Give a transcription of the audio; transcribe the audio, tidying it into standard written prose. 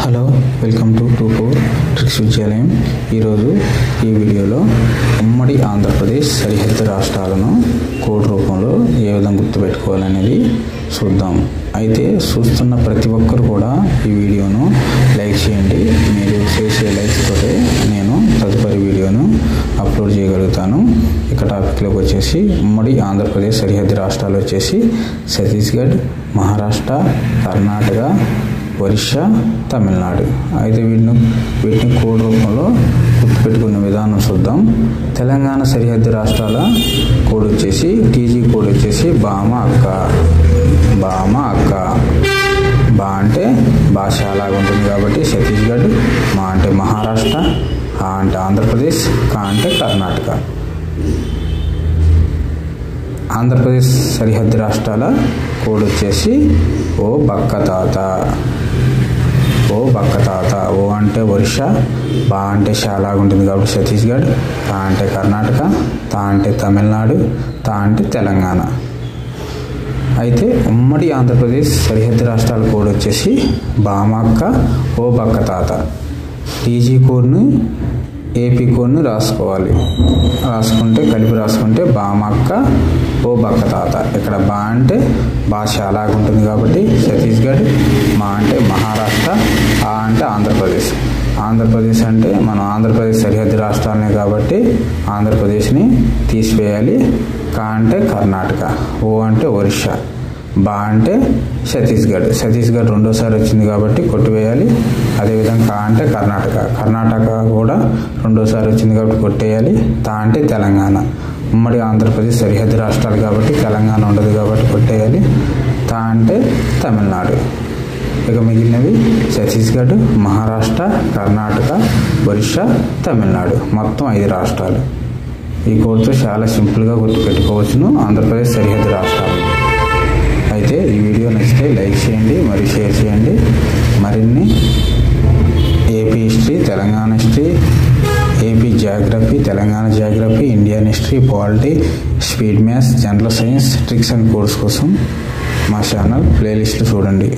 Hello, welcome to 24 tricks విద్యాలయం. ఈరోజు ఈ వీడియోలో ఉమ్మడి ఆంధ్రప్రదేశ్ సరిహద్దు రాష్ట్రాలను కోడ్ రూపంలో ఏ విధంగా గుర్తుపెట్టుకోవాలనేది చూద్దాం. అయితే చూస్తున్న ప్రతి ఒక్కరు కూడా ఈ వీడియోను లైక్ చేయండి. మీరు చేసే లైక్స్ తోటే నేను తదుపరి వీడియోను అప్లోడ్ చేయగలుగుతాను. ఇక టాపిక్లోకి వచ్చేసి ఉమ్మడి ఆంధ్రప్రదేశ్ సరిహద్దు రాష్ట్రాలు వచ్చేసి ఛత్తీస్గఢ్, మహారాష్ట్ర, కర్ణాటక, ఒరిస్సా, తమిళనాడు. అయితే వీటిని కోడ్ రూపంలో గుర్తుపెట్టుకునే విధానం చూద్దాం. తెలంగాణ సరిహద్దు రాష్ట్రాల కోడ్ వచ్చేసి టీజీ కోడ్ వచ్చేసి బామ అక్క. బా అంటే భాష అలాగ ఉంటుంది కాబట్టి ఛత్తీస్గఢ్, మా అంటే మహారాష్ట్ర, ఆ అంటే ఆంధ్రప్రదేశ్, కా అంటే కర్ణాటక. ఆంధ్రప్రదేశ్ సరిహద్దు రాష్ట్రాల కోడ్ వచ్చేసి ఓ బక్క తాత. ఓ అంటే ఒరిస్సా, బా అంటే షాలాగా ఉంటుంది కాబట్టి ఛత్తీస్గఢ్, కా అంటే కర్ణాటక, తా అంటే తమిళనాడు, తా అంటే తెలంగాణ. అయితే ఉమ్మడి ఆంధ్రప్రదేశ్ సరిహద్దు రాష్ట్రాల కోడ్ వచ్చేసి బామక్క ఓ బక్క తాత. టీజీ కోడ్ని ఏపీ కోడ్ని కలిపి రాసుకుంటే బామక్క ఓ బక్క తాత. ఇక్కడ బా అంటే భాష అలాగ ఉంటుంది కాబట్టి ఛత్తీస్గఢ్, మా అంటే మహారాష్ట్ర, ఆ అంటే ఆంధ్రప్రదేశ్ అంటే మనం ఆంధ్రప్రదేశ్ సరిహద్దు రాష్ట్రాలనే కాబట్టి ఆంధ్రప్రదేశ్ని తీసివేయాలి. కా అంటే కర్ణాటక, ఓ అంటే ఒరిస్సా, బా అంటే ఛత్తీస్గఢ్ రెండోసారి వచ్చింది కాబట్టి కొట్టివేయాలి. అదేవిధంగా కా అంటే కర్ణాటక కూడా రెండోసారి వచ్చింది కాబట్టి కొట్టేయాలి. తా అంటే తెలంగాణ. ఉమ్మడి ఆంధ్రప్రదేశ్ సరిహద్దు రాష్ట్రాలు కాబట్టి తెలంగాణ ఉండదు కాబట్టి కొట్టేయాలి. తా అంటే తమిళనాడు. ఇక మిగిలినవి ఛత్తీస్గఢ్, మహారాష్ట్ర, కర్ణాటక, ఒరిస్సా, తమిళనాడు, మొత్తం 5 రాష్ట్రాలు. ఈ కోడ్తో చాలా సింపుల్గా గుర్తుపెట్టుకోవచ్చును ఆంధ్రప్రదేశ్ సరిహద్దు రాష్ట్రాలు. అయితే ఈ వీడియో నచ్చితే లైక్ చేయండి, మరియు షేర్ చేయండి. మరిన్ని AP history, Telangana history, AP geography, Telangana geography, Indian history, polity, speed maths, general science, tricks and codes కోసం మా ఛానల్ ప్లేలిస్ట్ చూడండి.